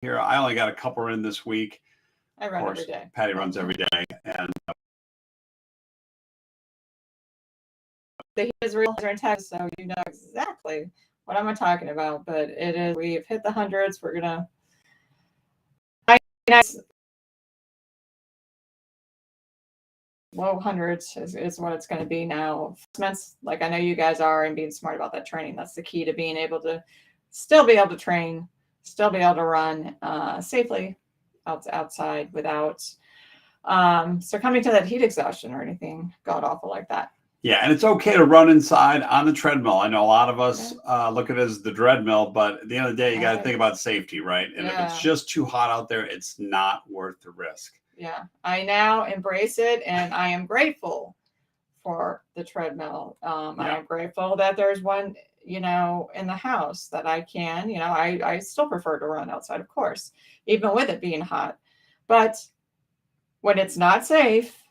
here. I only got a couple in this week. I Of run every course, day. Patty runs every day, and The heat is real here in Texas, so you know exactly what I'm talking about. But it is, we've hit the hundreds. We're gonna, low hundreds is what it's going to be now. Like I know you guys are, and being smart about that training. That's the key to being able to still be able to train, still be able to run safely outside without succumbing to that heat exhaustion or anything god awful like that. yeah, and it's okay to run inside on the treadmill. I know a lot of us look at it as the dreadmill, but at the end of the day, you got to think about safety, right? And if it's just too hot out there, it's not worth the risk. Yeah, I now embrace it, and I am grateful for the treadmill. I am grateful that there's one, in the house that I can, I still prefer to run outside, of course, even with it being hot. But when it's not safe,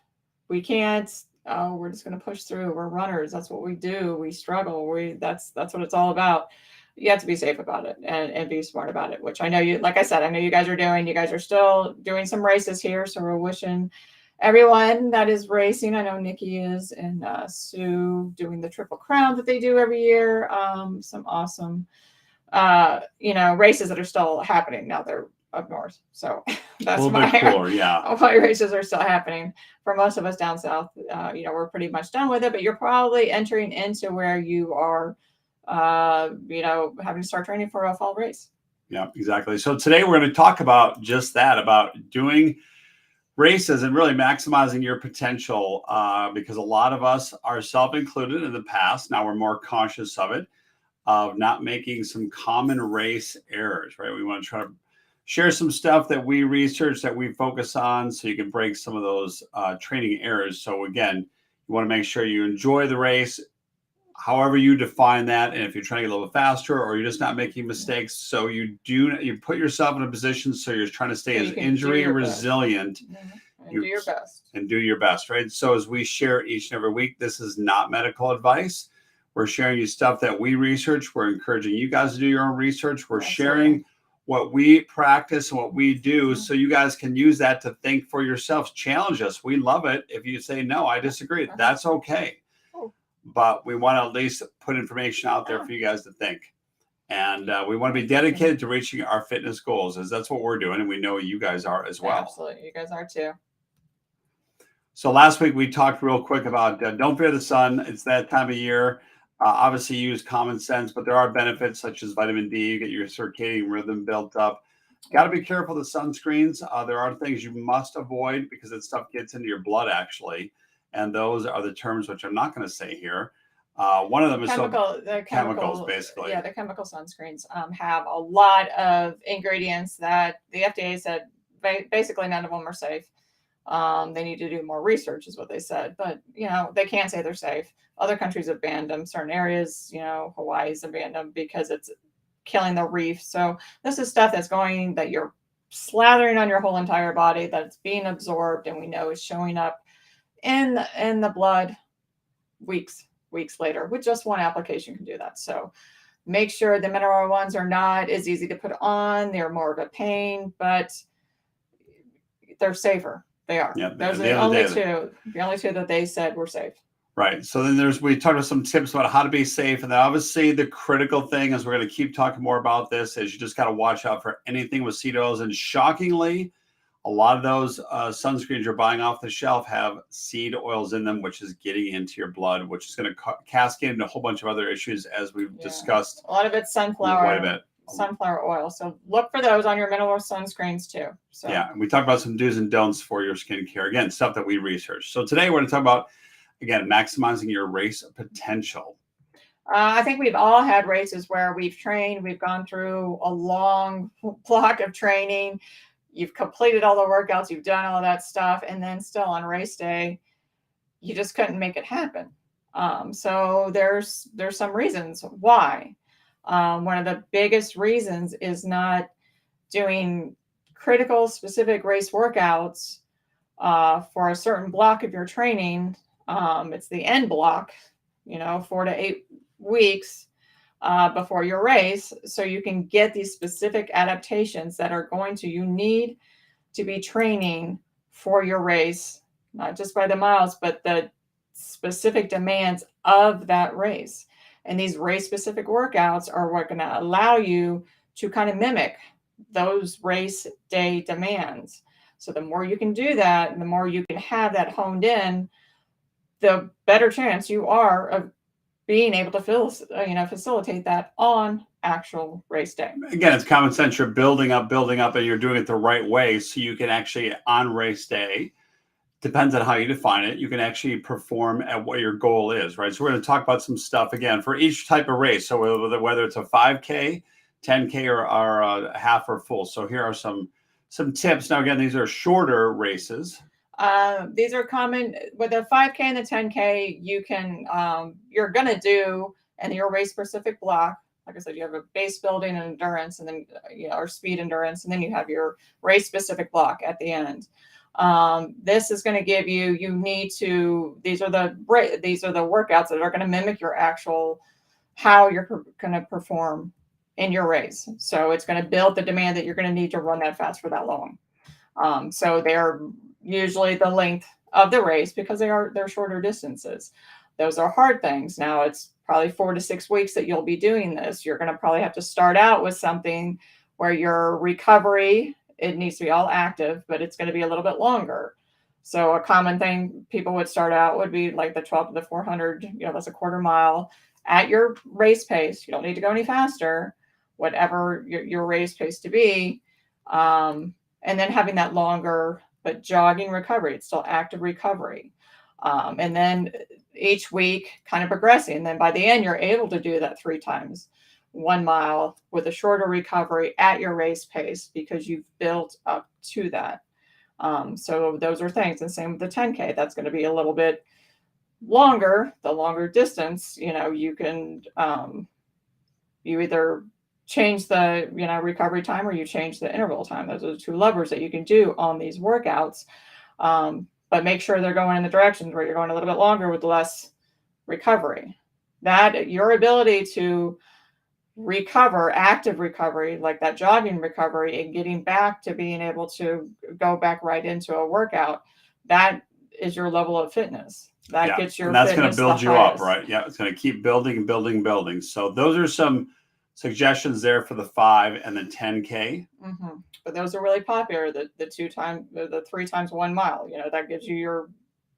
we can't, oh, we're just going to push through. We're runners. That's what we do. We struggle. That's what it's all about. You have to be safe about it and be smart about it, which I know you, like I said, I know you guys are doing. You guys are still doing some races here. So we're wishing everyone that is racing. I know Nikki is, and Sue doing the Triple Crown that they do every year. Some awesome, races that are still happening. Now they're up north. So that's a little bit cooler, yeah. Why races are still happening. For most of us down south, we're pretty much done with it, but you're probably entering into where you are, having to start training for a fall race. Yeah, exactly. So today we're going to talk about just that, about doing races and really maximizing your potential, because a lot of us, ourselves included in the past, now we're more conscious of it, of not making some common race errors, right? We want to try to share some stuff that we research, that we focus on, so you can break some of those training errors. So again, you want to make sure you enjoy the race, however you define that, and if you're trying to get a little faster or you're just not making mistakes, so you put yourself in a position so you're trying to stay as injury resilient. And do your best. And do your best, right? So as we share each and every week, this is not medical advice. We're sharing you stuff that we research. We're encouraging you guys to do your own research. We're sharing what we practice and what we do, so you guys can use that to think for yourselves. Challenge us. We love it. If you say, no, I disagree, that's okay. But we want to at least put information out there for you guys to think. And we want to be dedicated to reaching our fitness goals, as that's what we're doing. And we know you guys are as well. Absolutely. You guys are too. So last week we talked real quick about don't fear the sun. It's that time of year. Obviously use common sense, but there are benefits such as vitamin D. You get your circadian rhythm built up. Got to be careful of the sunscreens. There are things you must avoid because that stuff gets into your blood actually. And those are the terms which I'm not going to say here. One of them is chemicals, basically. Yeah, the chemical sunscreens have a lot of ingredients that the FDA said basically none of them are safe. They need to do more research is what they said, but they can't say they're safe. Other countries have banned them. Certain areas, Hawaii's have banned them because it's killing the reef. So this is stuff that you're slathering on your whole entire body, that's being absorbed, and we know is showing up in the blood weeks later. With just one application can do that. So make sure the mineral ones are not as easy to put on. They're more of a pain, but they're safer. They are. Yeah, those are the only two that they said were safe. Right. So then we talked about some tips about how to be safe. And then obviously the critical thing is, we're going to keep talking more about this, is you just got to watch out for anything with seed oils. And shockingly, a lot of those sunscreens you're buying off the shelf have seed oils in them, which is getting into your blood, which is going to cascade into a whole bunch of other issues, as we've discussed. A lot of it's sunflower oil. So look for those on your mineral sunscreens too. So yeah, and we talked about some do's and don'ts for your skincare. Again, stuff that we research. So today we're going to talk about, again, maximizing your race potential. I think we've all had races where we've trained, we've gone through a long block of training. You've completed all the workouts, you've done all that stuff, and then still on race day, you just couldn't make it happen. So there's some reasons why. One of the biggest reasons is not doing critical specific race workouts for a certain block of your training. It's the end block, 4 to 8 weeks, before your race, so you can get these specific adaptations that are going to, you need to be training for your race, not just by the miles, but the specific demands of that race. And these race specific workouts are what going to allow you to kind of mimic those race day demands. So the more you can do that, and the more you can have that honed in, the better chance you are of being able to facilitate that on actual race day. Again, it's common sense. You're building up, and you're doing it the right way, so you can actually, on race day, depends on how you define it, you can actually perform at what your goal is, right? So we're going to talk about some stuff again for each type of race. So whether it's a 5K, 10K, or a half or full. So here are some tips. Now, again, these are shorter races. These are common with the 5K and the 10K. You can, you're going to do in your race specific block. Like I said, you have a base building and endurance, and then or speed endurance, and then you have your race specific block at the end. This is going to give you. You need to. These are the workouts that are going to mimic your actual how you're going to perform in your race. So it's going to build the demand that you're going to need to run that fast for that long. So they're usually the length of the race because they're shorter distances. Those are hard things. Now it's probably 4 to 6 weeks that you'll be doing this. You're going to probably have to start out with something where your recovery, it needs to be all active, but it's going to be a little bit longer. So a common thing people would start out would be like the 12 to the 400, that's a quarter mile at your race pace. You don't need to go any faster, whatever your race pace to be. And then having that longer, but jogging recovery, it's still active recovery. And then each week kind of progressing. And then by the end, you're able to do that 3 times 1 mile with a shorter recovery at your race pace because you've built up to that. So those are things. And same with the 10K. That's going to be a little bit longer, the longer distance. You can, you either change the recovery time or you change the interval time. Those are the 2 levers that you can do on these workouts. But make sure they're going in the directions where you're going a little bit longer with less recovery. That your ability to recover, active recovery, like that jogging recovery, and getting back to being able to go back right into a workout, that is your level of fitness. That gets your and that's going to build you up, right? Yeah, it's going to keep building and building. So those are some suggestions there for the 5 and the 10K. Mm-hmm. But those are really popular. The 3 times 1 mile. That gives you your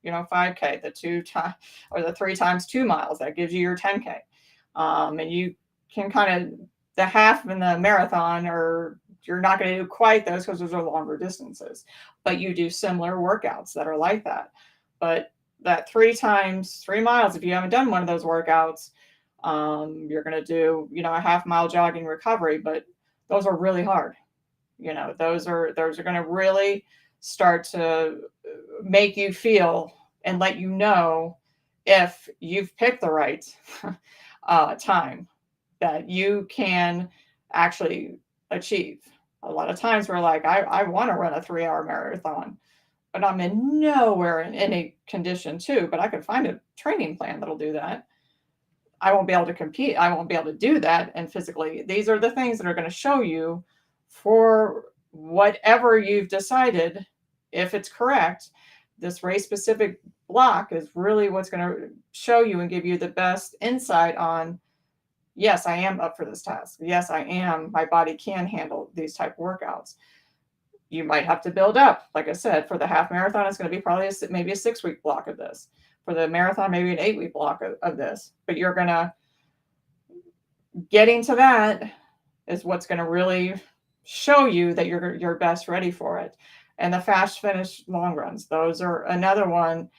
5K. The 2 times or the 3 times 2 miles. That gives you your 10K. And you can kind of the half and the marathon, or you're not going to do quite those because those are longer distances. But you do similar workouts that are like that. But that 3 times 3 miles, if you haven't done one of those workouts, you're going to do, a half mile jogging recovery, but those are really hard. Those are going to really start to make you feel and let you know if you've picked the right time that you can actually achieve. A lot of times we're like, I want to run a 3-hour marathon, but I'm in nowhere in any condition to, but I could find a training plan that'll do that. I won't be able to compete. I won't be able to do that. And physically, these are the things that are going to show you for whatever you've decided, if it's correct. This race specific block is really what's going to show you and give you the best insight on, yes, I am up for this task. Yes, I am. My body can handle these type of workouts. You might have to build up. Like I said, for the half marathon, it's going to be probably maybe a 6-week block of this. For the marathon, maybe an 8-week block of this. But you're going to, getting to that is what's going to really show you that you're best ready for it. And the fast finish long runs, those are another one.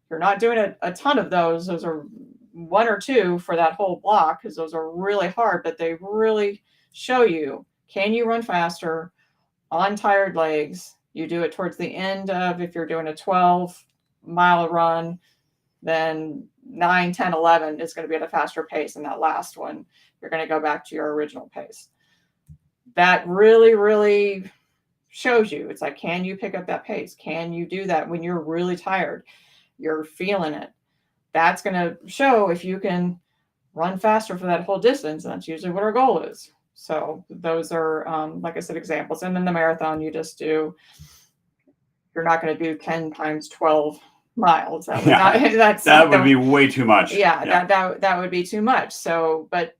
You're not doing a ton of those. Those are 1 or 2 for that whole block because those are really hard, but they really show you, can you run faster on tired legs? You do it towards the end of, if you're doing a 12-mile run, then 9, 10, 11 is going to be at a faster pace. And that last one, you're going to go back to your original pace. That really, really shows you. It's like, can you pick up that pace? Can you do that when you're really tired? You're feeling it. That's going to show if you can run faster for that whole distance. And that's usually what our goal is. So those are, like I said, examples. And then the marathon, you're not going to do 10 times 12 miles. That would not, that would be way too much. Yeah, that would be too much. So, but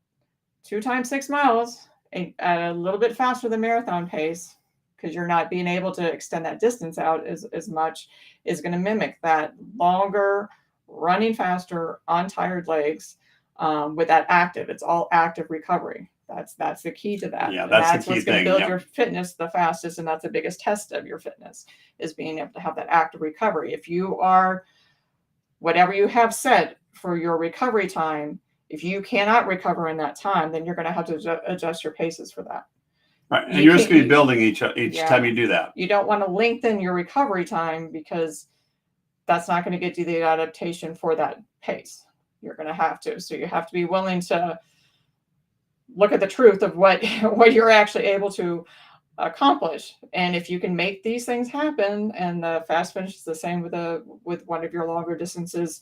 2 times 6 miles at a little bit faster than marathon pace, because you're not being able to extend that distance out as much, is going to mimic that longer, running faster on tired legs with that active. It's all active recovery. That's the key to that. Yeah, that's the key what's going to thing. build your fitness the fastest, and that's the biggest test of your fitness, is being able to have that active recovery. If you are, whatever you have set for your recovery time, if you cannot recover in that time, then you're going to have to adjust your paces for that. Right, and you're just going to be building each time you do that. You don't want to lengthen your recovery time, because that's not going to get you the adaptation for that pace. You're going to have to. So you have to be willing to look at the truth of what you're actually able to accomplish. And if you can make these things happen, and the fast finish is the same with one of your longer distances,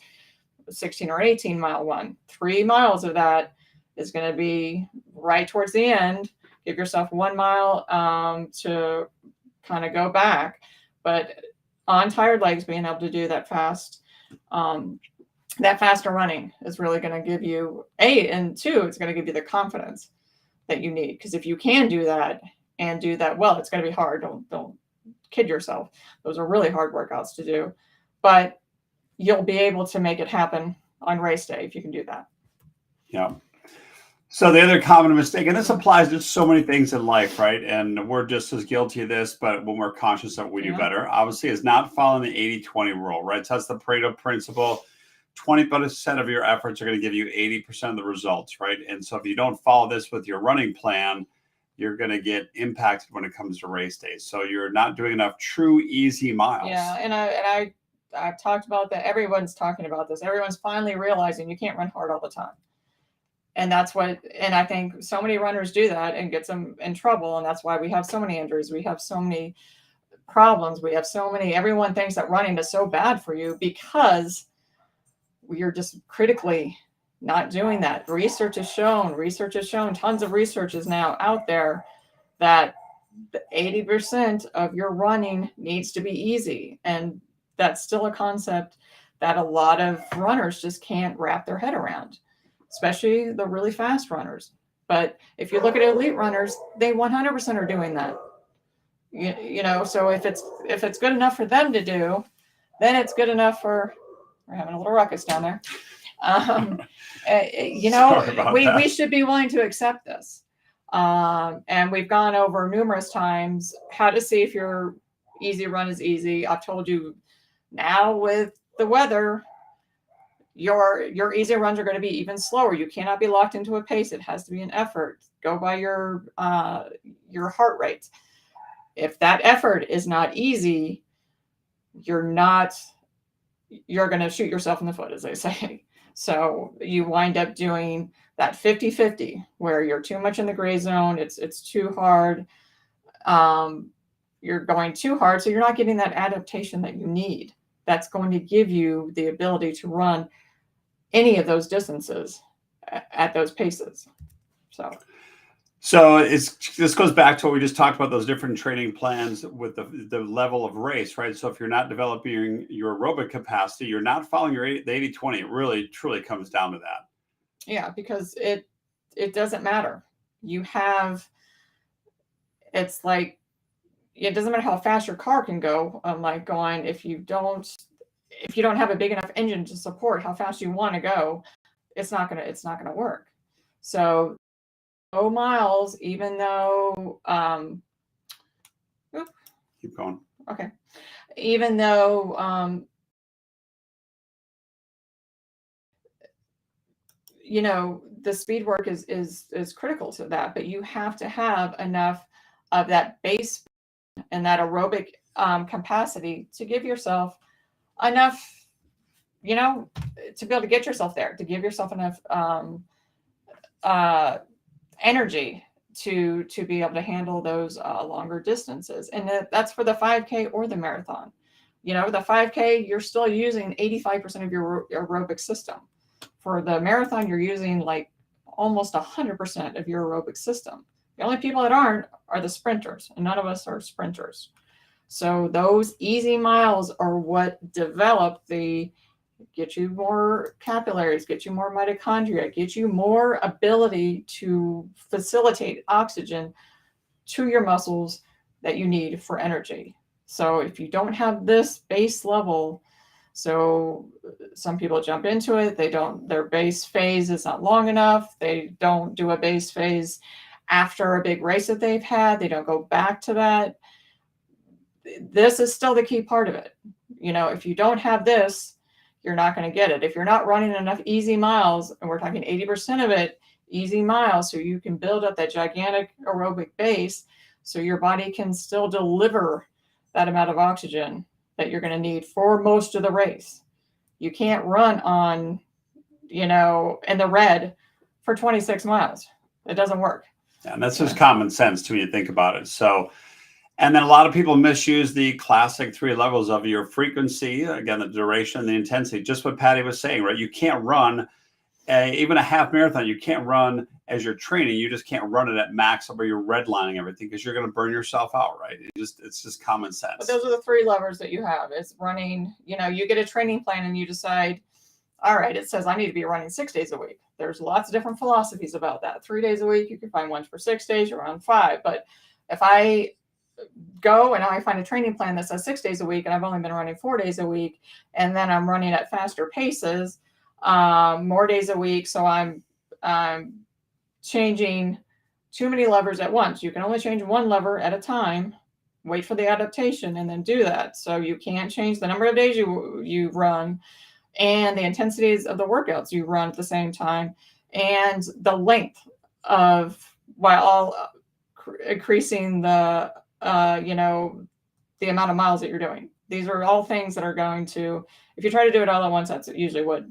16 or 18 mile one, 3 miles of that is going to be right towards the end. Give yourself 1 mile to kind of go back, but on tired legs, being able to do that fast, that faster running is really going to give you and two, it's going to give you the confidence that you need. Because if you can do that and do that well, it's going to be hard. Don't kid yourself. Those are really hard workouts to do, but you'll be able to make it happen on race day if you can do that. Yeah. So the other common mistake, and this applies to so many things in life, right? And we're just as guilty of this, but when we're conscious of it, we do better, obviously, is not following the 80-20 rule, right? So that's the Pareto principle. 20% of your efforts are going to give you 80% of the results, right? And so if you don't follow this with your running plan, you're going to get impacted when it comes to race days. So you're not doing enough true easy miles. Yeah, and I've talked about that. Everyone's talking about this. Everyone's finally realizing you can't run hard all the time. And I think so many runners do that and gets them in trouble. And that's why we have so many injuries. We have so many problems. Everyone thinks that running is so bad for you because you're just critically not doing that. Research has shown, tons of research is now out there that 80% of your running needs to be easy. And that's still a concept that a lot of runners just can't wrap their head around, especially the really fast runners. But if you look at elite runners, they 100% are doing that. You know, so if it's good enough for them to do, then it's good enough for, we're having a little ruckus down there. You know, we should be willing to accept this. And we've gone over numerous times how to see if your easy run is easy. I've told you now with the weather, your easy runs are going to be even slower. You cannot be locked into a pace. It has to be an effort. Go by your heart rate. If that effort is not easy, you're going to shoot yourself in the foot, as they say. So you wind up doing that 50-50 where you're too much in the gray zone. It's too hard. You're going too hard. So you're not getting that adaptation that you need. That's going to give you the ability to run any of those distances at those paces. So this goes back to what we just talked about, those different training plans with the level of race, right? So if you're not developing your aerobic capacity, you're not following the 80-20. It really, truly comes down to that. Yeah, because it doesn't matter. It's like, it doesn't matter how fast your car can go. If you don't have a big enough engine to support how fast you want to go, it's not gonna work. So 0 miles, even though keep going. Okay. Even though you know, the speed work is critical to that, but you have to have enough of that base and that aerobic capacity to give yourself enough, you know, to be able to get yourself there, to give yourself enough energy to be able to handle those longer distances. And that's for the 5K or the marathon. You know, the 5K, you're still using 85% of your aerobic system. For the marathon, you're using like almost 100% of your aerobic system. The only people that aren't are the sprinters, and none of us are sprinters. So those easy miles are what develop get you more capillaries, get you more mitochondria, get you more ability to facilitate oxygen to your muscles that you need for energy. So if you don't have this base level, so some people jump into it, their base phase is not long enough. They don't do a base phase after a big race that they've had. They don't go back to that. This is still the key part of it. If you don't have this, you're not going to get it. If you're not running enough easy miles, and we're talking 80% of it, easy miles, so you can build up that gigantic aerobic base so your body can still deliver that amount of oxygen that you're going to need for most of the race. You can't run on, in the red for 26 miles. It doesn't work. Yeah, and that's just common sense too when you think about it. So, and then a lot of people misuse the classic 3 levels of your frequency, again, the duration, the intensity, just what Patty was saying, right? You can't run even a half marathon. You can't run as you're training. You just can't run it at max where you're redlining everything because you're going to burn yourself out, right? It's just common sense. But those are the 3 levers that you have. It's running, you get a training plan and you decide, all right, it says I need to be running 6 days a week. There's lots of different philosophies about that. 3 days a week, you can find one for 6 days, you're on 5. But if I go and I find a training plan that says 6 days a week and I've only been running 4 days a week, and then I'm running at faster paces, more days a week, so I'm changing too many levers at once. You can only change one lever at a time, wait for the adaptation, and then do that. So you can't change the number of days you run and the intensities of the workouts you run at the same time, and the length of, while increasing the the amount of miles that you're doing. These are all things that are going to, if you try to do it all at once, that's usually what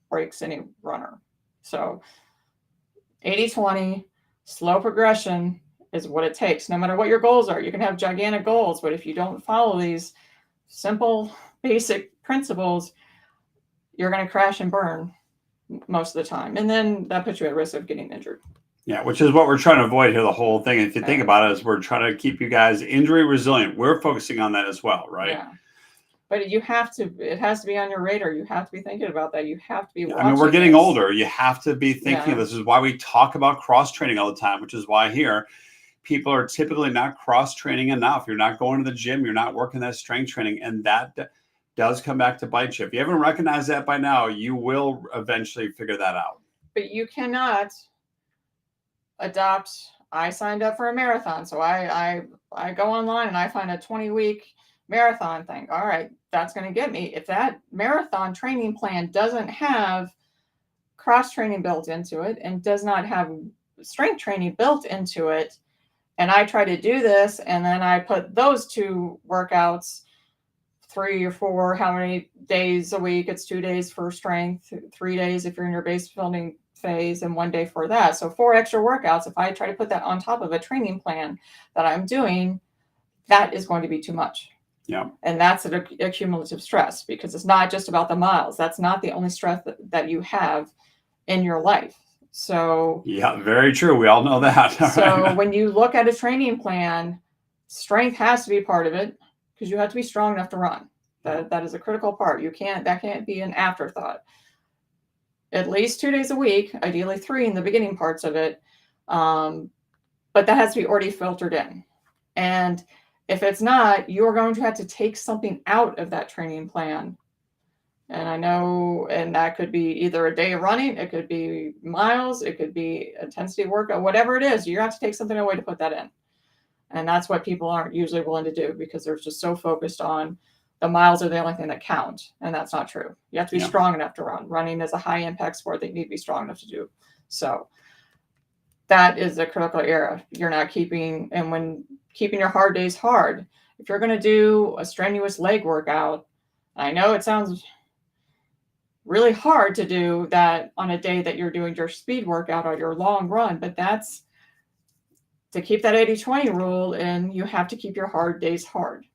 breaks any runner. So 80-20, slow progression is what it takes. No matter what your goals are, you can have gigantic goals, but if you don't follow these simple, basic principles, you're going to crash and burn most of the time. And then that puts you at risk of getting injured. Yeah, which is what we're trying to avoid here, the whole thing. If you think about it, is we're trying to keep you guys injury resilient. We're focusing on that as well, right? Yeah. But it has to be on your radar. You have to be thinking about that. You have to be watching. I mean, we're getting older. You have to be thinking of this. This is why we talk about cross training all the time, which is why here people are typically not cross training enough. You're not going to the gym. You're not working that strength training. And that does come back to bite you. If you haven't recognized that by now, you will eventually figure that out. But you cannot adopt. I signed up for a marathon, so I go online and I find a 20-week marathon thing. All right, that's going to get me. If that marathon training plan doesn't have cross training built into it and does not have strength training built into it, and I try to do this and then I put those 2 workouts, 3 or 4, how many days a week? It's 2 days for strength, 3 days if you're in your base building phase, and 1 day for that. So 4 extra workouts. If I try to put that on top of a training plan that I'm doing, that is going to be too much. Yeah. And that's a cumulative stress, because it's not just about the miles. That's not the only stress that you have in your life. So yeah, very true. We all know that. So when you look at a training plan, strength has to be part of it, because you have to be strong enough to run. That is a critical part. That can't be an afterthought. At least 2 days a week, ideally 3 in the beginning parts of it. But that has to be already filtered in. And if it's not, you're going to have to take something out of that training plan. And I know, and that could be either a day of running, it could be miles, it could be intensity workout, whatever it is, you have to take something away to put that in. And that's what people aren't usually willing to do, because they're just so focused on the miles are the only thing that count. And that's not true. You have to be strong enough to run. Running is a high impact sport that you need to be strong enough to do. So that is a critical area. You're not keeping your hard days hard. If you're going to do a strenuous leg workout, I know it sounds really hard to do that on a day that you're doing your speed workout or your long run, but that's to keep that 80-20 rule, and you have to keep your hard days hard.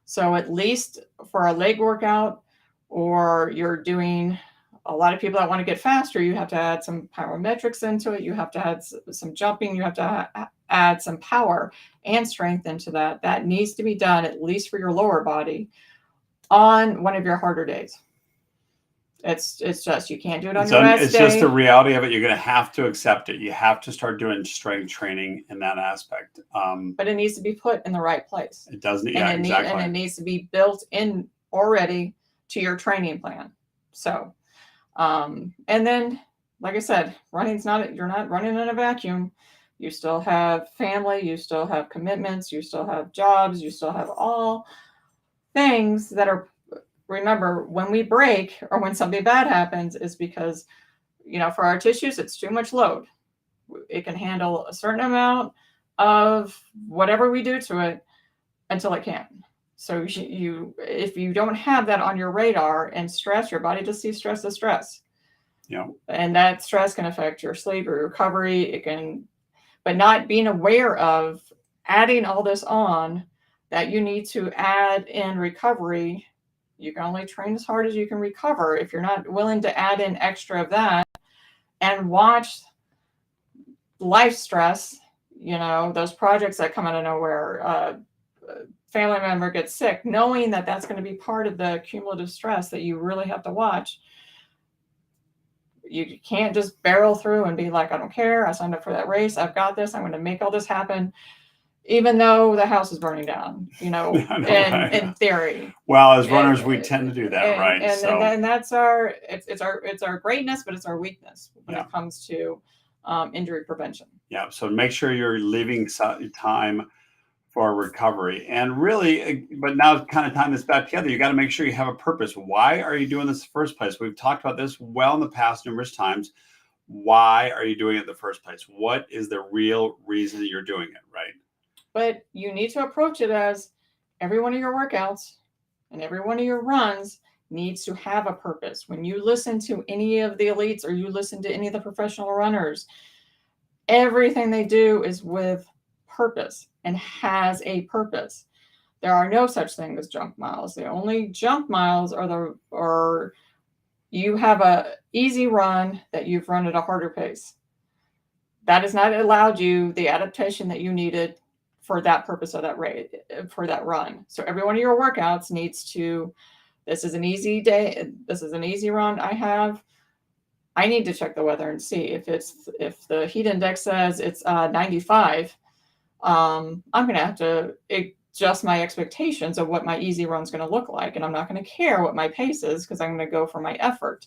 So at least for a leg workout, or you're doing a lot of people that want to get faster, you have to add some plyometrics into it. You have to add some jumping. You have to add some power and strength into that. That needs to be done, at least for your lower body, on one of your harder days. It's just, you can't do it on your rest It's day. just the reality of it. You're going to have to accept it. You have to start doing strength training in that aspect. But it needs to be put in the right place. It doesn't. And Yeah, it exactly. and it needs to be built in already to your training plan. So, and then, like I said, you're not running in a vacuum. You still have family, you still have commitments, you still have jobs, you still have all things that are, remember, when we break or when something bad happens is because, for our tissues, it's too much load. It can handle a certain amount of whatever we do to it until it can't. So if you don't have that on your radar and stress, your body just sees stress as stress. Yeah. And that stress can affect your sleep or recovery. But not being aware of adding all this on that you need to add in recovery. You can only train as hard as you can recover. If you're not willing to add in extra of that and watch life stress, those projects that come out of nowhere, family member gets sick, knowing that that's going to be part of the cumulative stress that you really have to watch. You can't just barrel through and be like, I don't care. I signed up for that race. I've got this. I'm going to make all this happen, even though the house is burning down, in theory. Well, as runners, we tend to do that, right? And that's it's our greatness, but it's our weakness when it comes to injury prevention. Yeah. So make sure you're leaving time for recovery, and really, but now kind of tying this back together, you got to make sure you have a purpose. Why are you doing this in the first place? We've talked about this well in the past numerous times. Why are you doing it in the first place? What is the real reason you're doing it, right? But you need to approach it as every one of your workouts and every one of your runs needs to have a purpose. When you listen to any of the elites or you listen to any of the professional runners, everything they do is with purpose and has a purpose. There are no such thing as junk miles. The only junk miles are you have a easy run that you've run at a harder pace. That has not allowed you the adaptation that you needed for that purpose of that rate, for that run. So every one of your workouts needs to, this is an easy day. This is an easy run I need to check the weather and see if the heat index says it's 95. I'm going to have to adjust my expectations of what my easy run is going to look like. And I'm not going to care what my pace is because I'm going to go for my effort.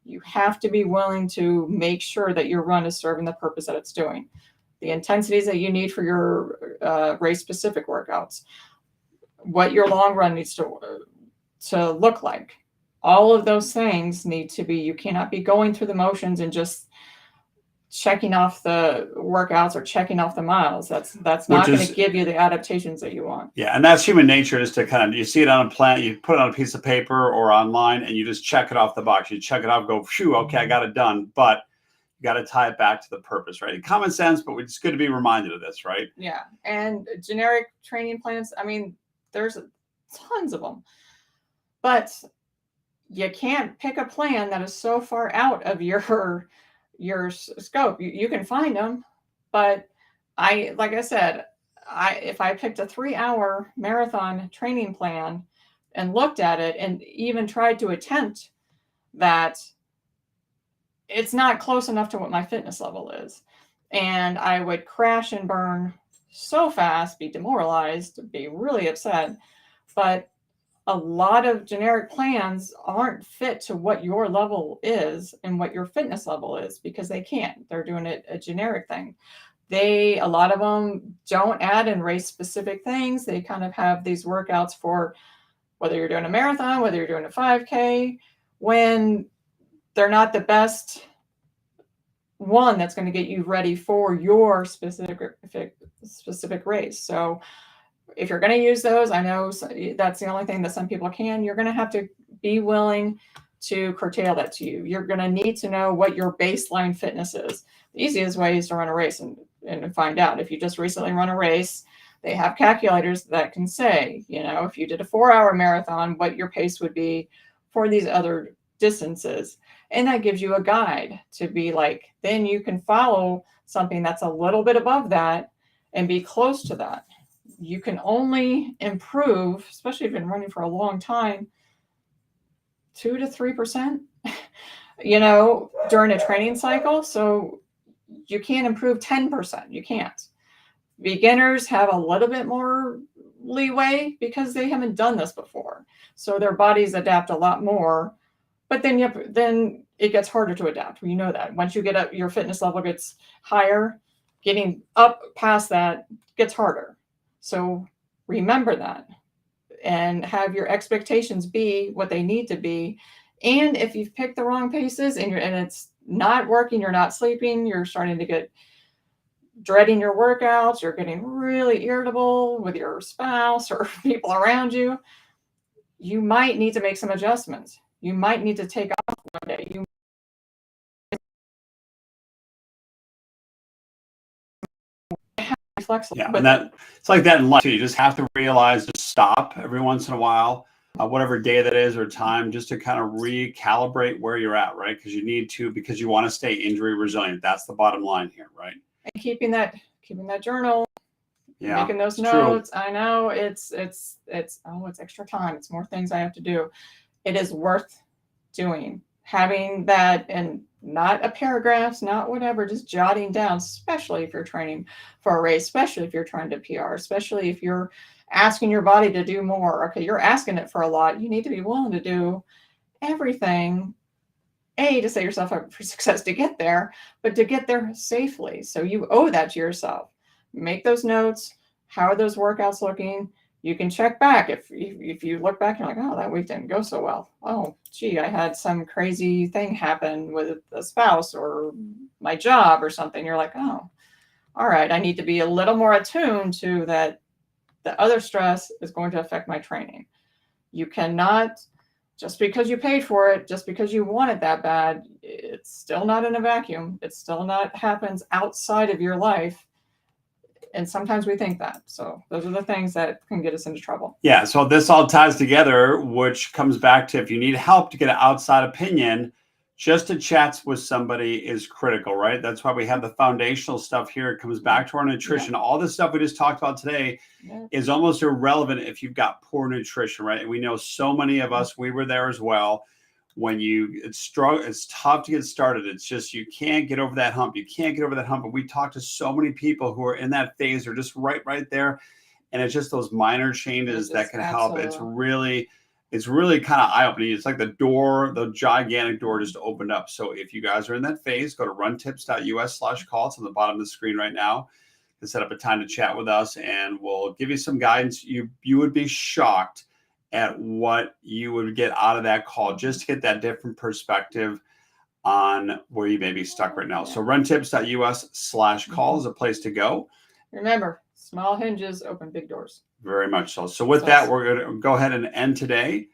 You have to be willing to make sure that your run is serving the purpose that it's doing. The intensities that you need for your race-specific workouts, what your long run needs to look like. All of those things need to be, you cannot be going through the motions and just checking off the workouts or checking off the miles. That's not going to give you the adaptations that you want. Yeah, and that's human nature, is to kind of, you see it on a plan, you put it on a piece of paper or online, and you just check it off the box. You check it off, go, phew, okay, I got it done. But you got to tie it back to the purpose, right? Common sense, but it's good to be reminded of this, right? Yeah, and generic training plans, there's tons of them. But you can't pick a plan that is so far out of your scope. You can find them, but like I said, if I picked a 3-hour marathon training plan and looked at it and even tried to attempt that, it's not close enough to what my fitness level is. And I would crash and burn so fast, be demoralized, be really upset. But a lot of generic plans aren't fit to what your level is and what your fitness level is, because they can't. They're doing it a generic thing. A lot of them don't add in race specific things. They kind of have these workouts for whether you're doing a marathon, whether you're doing a 5K, when they're not the best one that's going to get you ready for your specific race. So if you're going to use those, I know that's the only thing that some people can, you're going to have to be willing to curtail that to you. You're going to need to know what your baseline fitness is. The easiest way is to run a race and find out. If you just recently run a race, they have calculators that can say, if you did a 4-hour marathon, what your pace would be for these other distances. And that gives you a guide to be like, then you can follow something that's a little bit above that and be close to that. You can only improve, especially if you've been running for a long time, 2 to 3%, during a training cycle. So you can't improve 10%. You can't. Beginners have a little bit more leeway because they haven't done this before. So their bodies adapt a lot more. But then it gets harder to adapt. You know that. Once you get up, your fitness level gets higher, getting up past that gets harder. So remember that and have your expectations be what they need to be. And if you've picked the wrong paces and it's not working, you're not sleeping, you're starting to get dreading your workouts, you're getting really irritable with your spouse or people around you, you might need to make some adjustments. You might need to take off one day. You have to be flexible. Yeah, and that it's like that in life too. You just have to realize to stop every once in a while, whatever day that is or time, just to kind of recalibrate where you're at, right? Because you need to, because you want to stay injury resilient. That's the bottom line here, right? And keeping that journal, Yeah, making those it's true. notes. I know it's extra time. It's more things I have to do. It is worth doing. Having that, and not a paragraphs, not whatever, just jotting down, especially if you're training for a race, especially if you're trying to PR, especially if you're asking your body to do more. Okay, you're asking it for a lot. You need to be willing to do everything, to set yourself up for success to get there, but to get there safely. So you owe that to yourself. Make those notes. How are those workouts looking? You can check back if you look back and you're like, oh, that week didn't go so well. Oh, gee, I had some crazy thing happen with a spouse or my job or something. You're like, oh, all right, I need to be a little more attuned to that. The other stress is going to affect my training. You cannot, just because you paid for it, just because you want it that bad, it's still not in a vacuum. It still not happens outside of your life. And sometimes we think that. So those are the things that can get us into trouble. Yeah. So this all ties together, which comes back to, if you need help to get an outside opinion, just to chat with somebody is critical, right? That's why we have the foundational stuff here. It comes back to our nutrition. Yeah. All the stuff we just talked about today is almost irrelevant if you've got poor nutrition, right? And we know so many of us, we were there as well. When it's tough to get started. It's just, you can't get over that hump. You can't get over that hump. But we talk to so many people who are in that phase, or just right there. And it's just those minor changes that can help. It's really kind of eye-opening. It's like the gigantic door just opened up. So if you guys are in that phase, go to runtips.us/call. It's on the bottom of the screen right now to set up a time to chat with us, and we'll give you some guidance. You would be shocked at what you would get out of that call, just to get that different perspective on where you may be stuck right now. So runtips.us/call is a place to go. Remember, small hinges open big doors. Very much so. So with that, we're going to go ahead and end today. You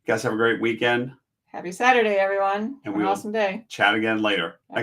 guys have a great weekend. Happy Saturday, everyone. And have an awesome day. Chat again later.